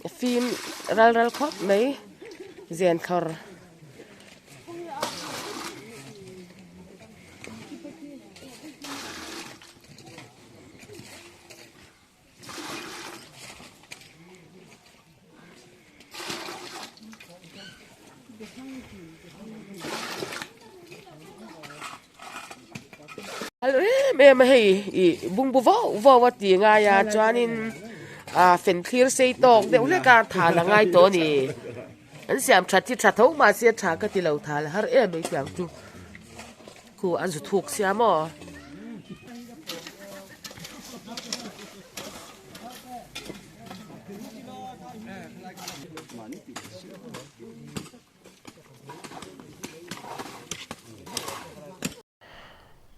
phim ral khóc mấy diện khờ mẹ mà hay bung bù võ vật gì ngay à cho nên phần clear say tóc để uống cả thà là ngay đó nè anh xem chặt thấu mà xem chặt cái gì lâu thà là har em mấy tiếng chú cô anh rút thuốc xem mà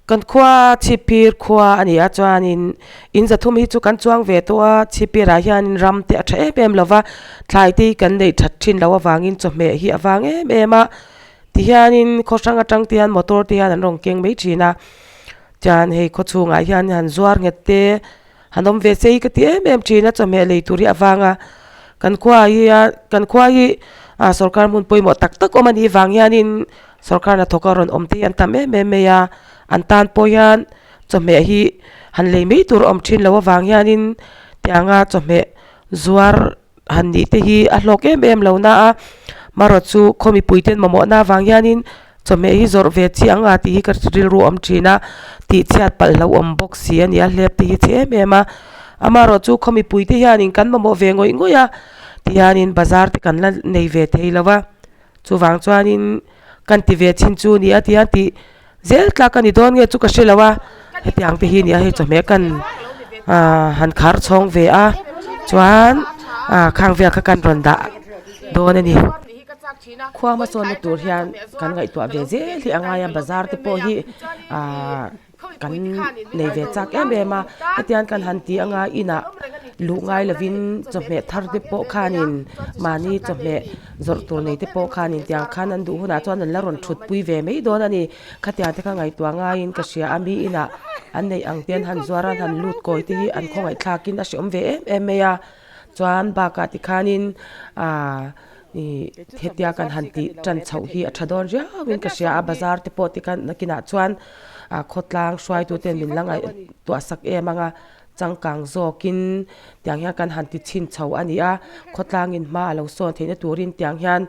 กันขวาชิปีร์ขวาอันนี้อาจารย์อินจะทุ่มให้จุกันจวงเวตัวชิปีร์อายันรำเตะเฉยเปมลว่าทายตีกันได้ชัดชินแล้วว่าวางินจะเมหีวางเอมาที่ยันินโคชังจังที่ยันมอเตอร์ที่ยันรองเก่งไม่จีนะจานให้โคชูงอายันหันจวร์เงเตหันอมเวเซย์ก็ที่เอมจีนะจะเมเลยตุริอวางกันขวาฮีสรการมุนปุยหมดตักตักอมันอีวางยันินสรการน่ะทกรอนอมที่ยันทำเมยาอันตานปอยันจะเมหีหันเลยไม่ตัวอมชินแล้วว่าวางยันินที่อ่างจะเมจวร์หันนี้ที่ฮีอัลโลกเอ็มแล้วนะมารถสู้คอมีปุยเต็นมาหมดนะวางยันินจะเมหีจรเวทีอ่างที่ฮีก็ริลรูอมชินะที่เชียดปัลแล้วอมบ็อกซี่อันนี้เล็บที่ฮีเอ็มมารถสู้คอมีปุยที่ยันินกันมาหมดเวงอยงอยาที่ยันินบาซาร์ที่กันละในเวทีแล้วว่าจู่วางจวนินกันที่เวทินจู่นี้ที่ยันที่เจ้าตากันนี่โดนเงี้ยจุกเชลว่าเหตุอย่างที่หินเนี่ยให้จมูกกันหันขาร์ชงเวียจวนข้างเวียกันรอนดาโดนนี่ความมาส่วนในตัวที่กันไงตัวเวเจที่อ่างยามบาซาร์ที่พอฮีกันในเวจากเอ็มมาเหตุอย่างกันหันที่อ่างอินะลูกไงละวินจมูกทาร์ที่พอขานินมานี่จมูกจอดตัวในที่พอขานินที่อ่างขานันดูหัวหน้าจวนนั้นละรอนชุดปุยเวไม่โดนนี่ขัดยาที่ข้างไงตัวไงอินก็เชียอามีอินะอันในอ่างเตียนหันจวรันหันลูดก้อยที่อันของไอ้ทากินอาชีพเวเอ็มยาจวนบากาที่ขานินนี่เหตุการณ์หันที่จันทร์เฉาฮีอัชดอนจ้าวินก็เชียบาซาร์ที่พอที่กันนักกินจวนขดลางช่วยตัวเต็มบินลังไอตัวสักมังจังกังโซกินเตียงยากันหันติชินเฉาอันนี้ขดลางอินมาเราโซนเทนตัวรินเตียงยัน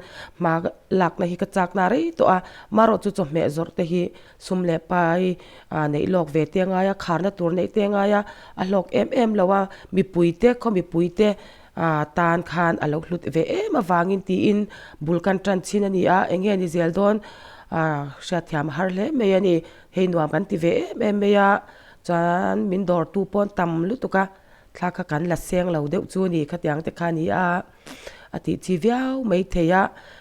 มาหลักนะฮิกจักนารีตัวมารถจุดเมจอร์เตฮิสุมเลไปในโลกเวทีงายคาร์นตัวในเตียงายโลกแล้วว่ามีปุยเตะเขามีปุยเตะตานคานอโลกลุดเวมาวางินตีอินบุลกันทรันชินันนี่เองนี่เซลดอนเสียที่มาฮาร์เลเมียนี่เห็นว่ากันตีเวเมียจานมินดอร์ตูปอนตัมลุตุกะทากกันละเสียงเราเด็กจูนี่ขัดยังแต่ขานี่อติจีเวียวไม่เทีย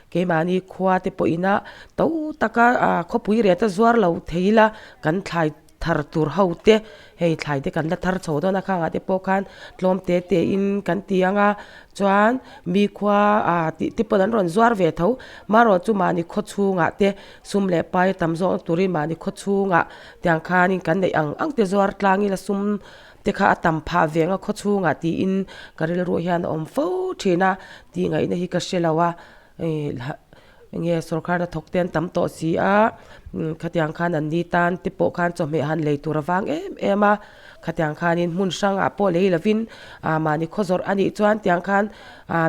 เกมานี่ขวาเตปอินะตู้ตะกะขบุยเรียตจวร์เราเทียละกันทายทาร์ตูร์เฮาเตะให้ทายเด็กันละทาร์โชดนะข้างเตปอกันลมเตะอินกันตียงจวนมีขวาติปนั้นรอนจวร์เวทเอามารอจูมานี่ขดชูงเตะซุมเล็บไปตำโซตุริมานี่ขดชูงเตียงคานี่กันได้อังเตจวร์กลางนี่ละซุมเตะข้าตำพาเวงขดชูงตีอินการิลรู้ยันอมฟูทีนะตีไงนี่ฮิกเชลว่าเงี้ยสุรการทกเตียนตำโตสีขัดยังขานันดีตันติโปขันจอมเมหันเลยตัวระวังมาขัดยังขานินมุนช่างโปเลยละวินมานี่ขจรอันนี้จวนยังขัน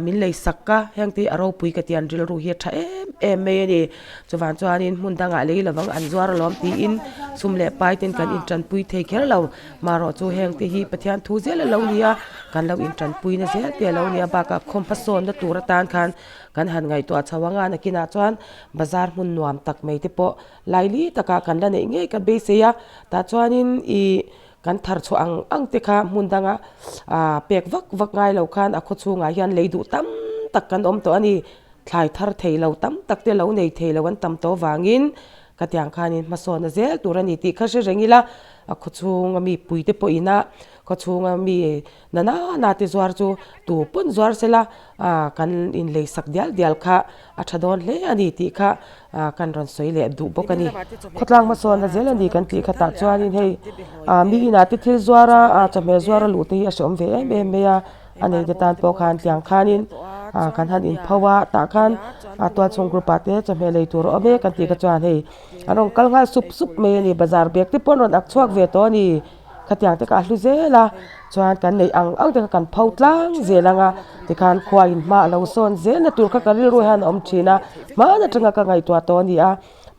มินเลยสักกะยังที่เราปุยกัดยันจิลรูเฮียช่เมนี่จวนจวนนินมุนดังเลยละวังอันจวรล้อมตีอินซุ่มเล็บไปเต็นกันอินจันปุยเทเคลเรามารอจูแหงที่ฮีปะเทียนทูเซลเราเนี่ยกันเราอินจันปุยเนี่ยเสียเตียเราเนี่ยบากกับคอมพัสโซนตัวระตานขันกันหันไงตัวชาวงานนักกินจวนบาซาร์มุนนวมตักไม่ติโปไลลี่ตะกากันละเนี่ยเงี้ยกันเบสเซียแต่จวนนินกันทาร์ชอังเตค่ะมุนดังเปียกวักไงเราคันขดชูงยันเลยดูตั้มตักกันตัวนี้ทายทาร์เทเราตั้มตักเตเราในเทเราวันตั้มตัววางินกัดยังคันมาสอนเซลตัวนี้ที่เขาเชื่อเรื่องนี้ละขดชูงมีปุยเตปอินะขดชูงมีนาติจวร์จูตัวปุ่นจวร์เสละกันอินเลยสักเดียลค่ะอัชดอนเลยอันนี้ที่ค่ะกันรอนสวยเลยดูบอกกันนี่ขดลางมาสอนเซลอันนี้กันที่ขตัดจวร์นี่ให้มีนาติที่จวร์จะเมจวร์ลุตีอาชมเวเมีย อันนี้จะตานปอคานเตียงคานินกันหันอินภาวะตาคันตัวชงกรุปาเตจะเมเลยตัวอเมกันตีกระจวนให้อันองกัลงาสุบเมนี่บาซาร์เบกที่ปนรอนอักชวกเวตนี่ขัดอย่างที่การลุเซล่ะจวนกันในอังที่กันเผาตลังเจลังที่การควายมาเราโซนเจนตัวกันริรุหันอมชีนะมาจะจังกันไงตัวนี้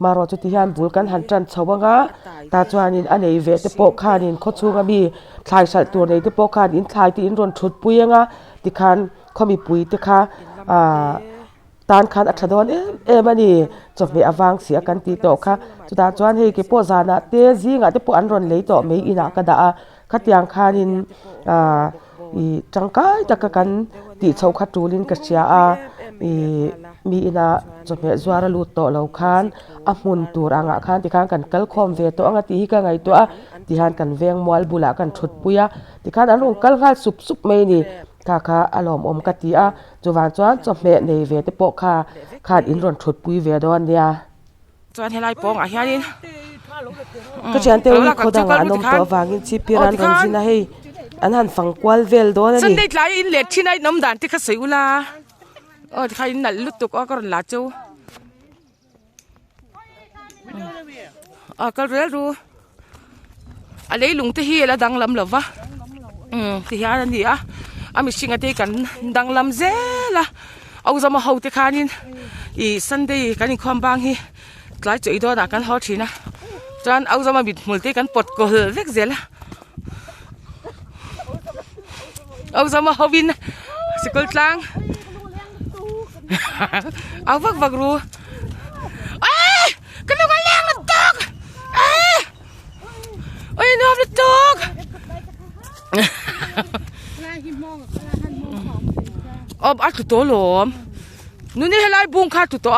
มารอจุดที่หันบุลกันหันจันชาวงาตาจวนอันนี้เวทปกขานินขชูงมีทายสัตตัวในที่ปกขานินทายที่อินรอนชุดปุยงาที่การเขามีปุยที่ค่ะตานคันอัชดอนมันนี่จบมีอวังเสียกันตีโตค่ะจุดาจวนให้กิปโปซานะเตจิงาที่ปอันรอนเลยโตไม่อินักกระดาขัดยังคันินจังกายจักกันตีชาวขัดจูลินกัจยามีอินาจบมีจวาระลุโตเหล่าคันมุนตัวอ่างคันที่คันกันกัลคอมเวโตอ่างที่กันไงตัวที่หันกันเวียงมอลบุลากันชุดปุยที่คันอันลงกัลกัลสุบไม่นี่ค่ะอารมณ์กติจวนจวนจบเมในเวทปกขาดอินรอนชุดปุยเวดอนเนี่ยจวนให้ไล่ปองเฮียนินก็ฉันเตวิโคดังอันนมตัววางินชิปิรันกันสินะให้อันหันฟังกวลเวลดอนนี่ฉันได้ไล่อินเล็ดที่ไหนน้ำด่านที่เขาสิวลาที่ใครนั่นลุตุกก็รันลาจูก็รู้อะไรลุงที่เฮียแล้วดังลำหรอวะที่เฮียนั่นนี่มีสิ่งที่กันดังลำเจล่ะเอาจะมาหาที่ขานินสันเดย์กันความบางฮีหลายจุดด้วยนะกันหอทีนะจนเอาจะมาบิดมือที่กันปดก็เล็กเจล่ะเอาจะมาหาวินสกุลตังเอาวักรู้กันลูกเลี้ยงลูกตกน้องลูกตกอัดตัวหลอมนู่นนี่ให้ไล่บุ้งขาดตัว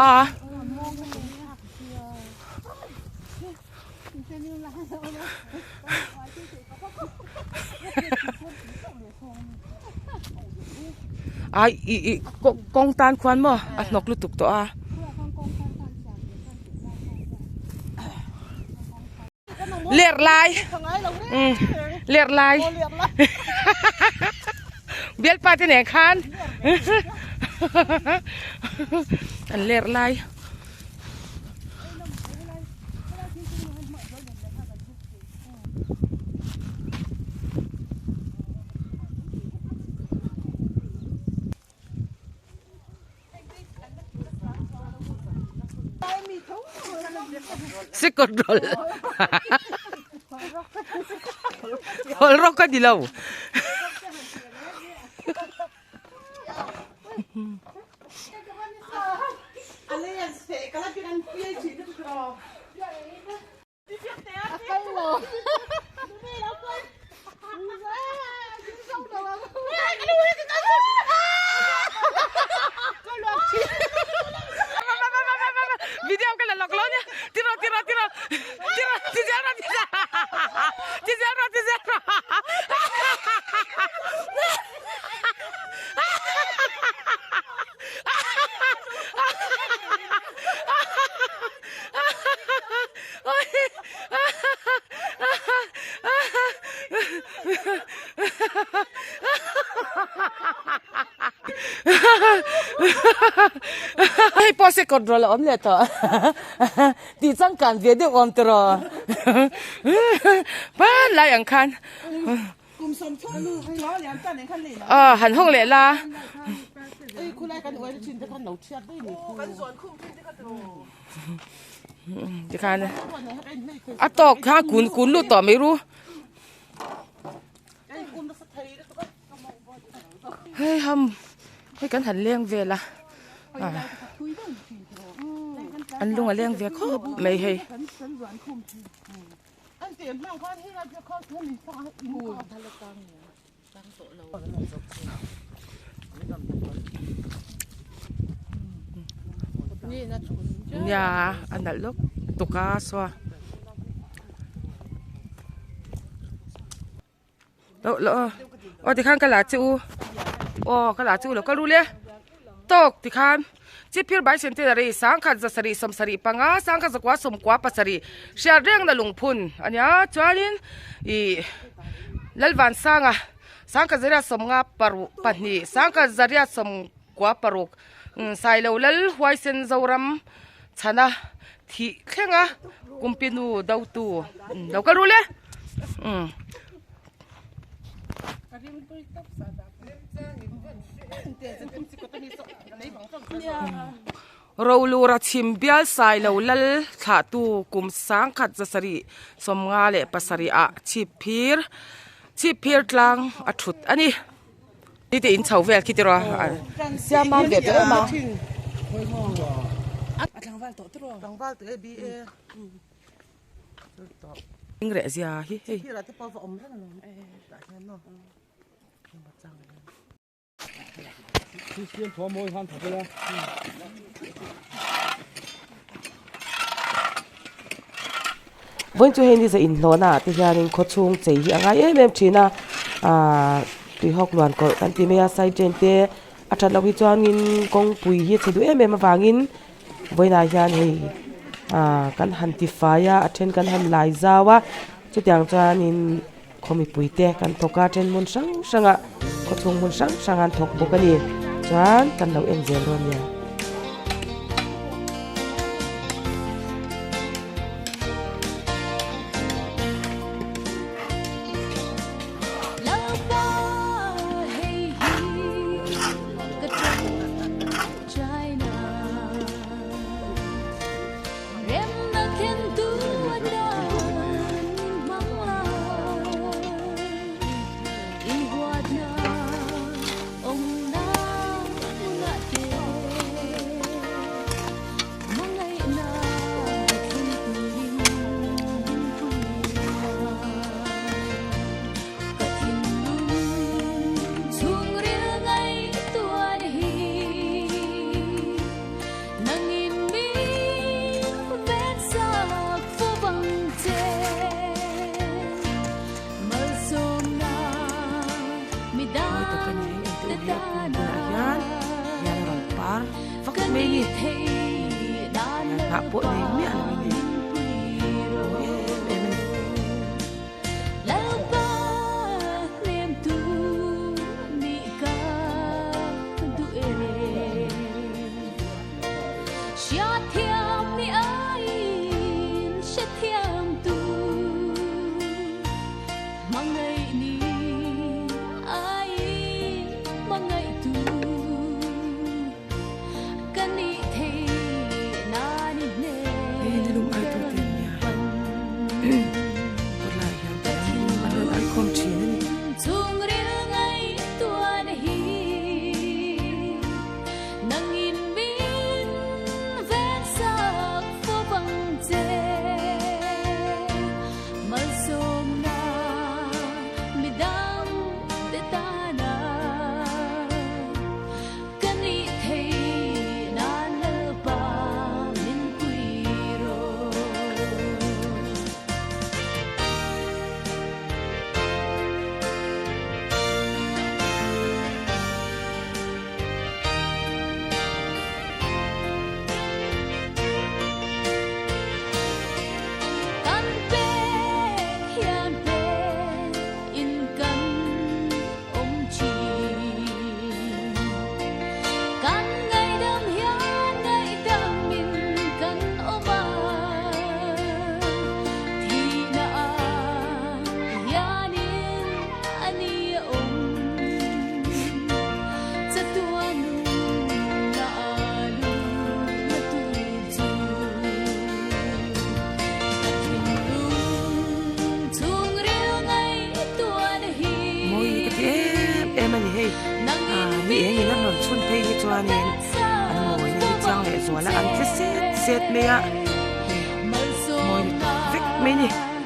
กองตานควันมั้อัดนกลุตุกตัวเลียดลายเลียดลายเบียดปาที่ไหนคันอันเลียดลายสิกดรอลรอกกันดีแล้วVideo kan lah loklonya, tiro. Hey, pose kontrol om le to. Di chang kan video om tro. Ba lai ang khan. Kum som chho lu hai lo lian tan en khan le. Han hong le la. Ei khu lai kan oi chin ta khan no chiat dai ni. Kan suan khum chin ta khan. Di khan. Tok ha kun lu to mai ru. Heyให้กันหันเลี้ยงเวล่ะอันลุงเลี้ยงเวครบไม่ให้เนี่ยอันนั้นลูกตุกาสวะแล้วที่ข้างกะหลาจูกะหลาจูแล้วก็รู้เลยตกที่ข้างจิพิรใบเซนเตอร์สังขัดจะสรีสมสรีปังอาสังขัดสกวาสมกวาปัสรีเชียร์เรื่องนั่นลงพุนอันนี้จวนลินลัลวันสัง sang ka zaria som nga paru pani sang ka zaria som kwa paruk sai lo lal huai sen zoram chana thi khenga kumpinu dautu dau ka rule Rowlura chimbial sai lo lal tha tu kum sang khat zasari somnga le pasari a chipir tlang athut ani ti te in chau vel kitira siama ve te ma Tangwal tu bi ingre zia hi hei Kira te pa om ra no. Christian Tor moi han thapela Voin chu hen ni za in hlona ti hianin kho chung chei hi anga em thina ti hok luan ko kan ti mea sai chen te athat lo hi chuangin kong pui hi chidu em awangin voina hian hei kan han ti faya athen kan han lai zawa chu tiang chuanin khomi pui te kan thoka ten mun sang sanga kho chung mun sang sangan thok bokani chuan kan lo em zel ron ya bộ này miệng set me up. Moi vik me ni.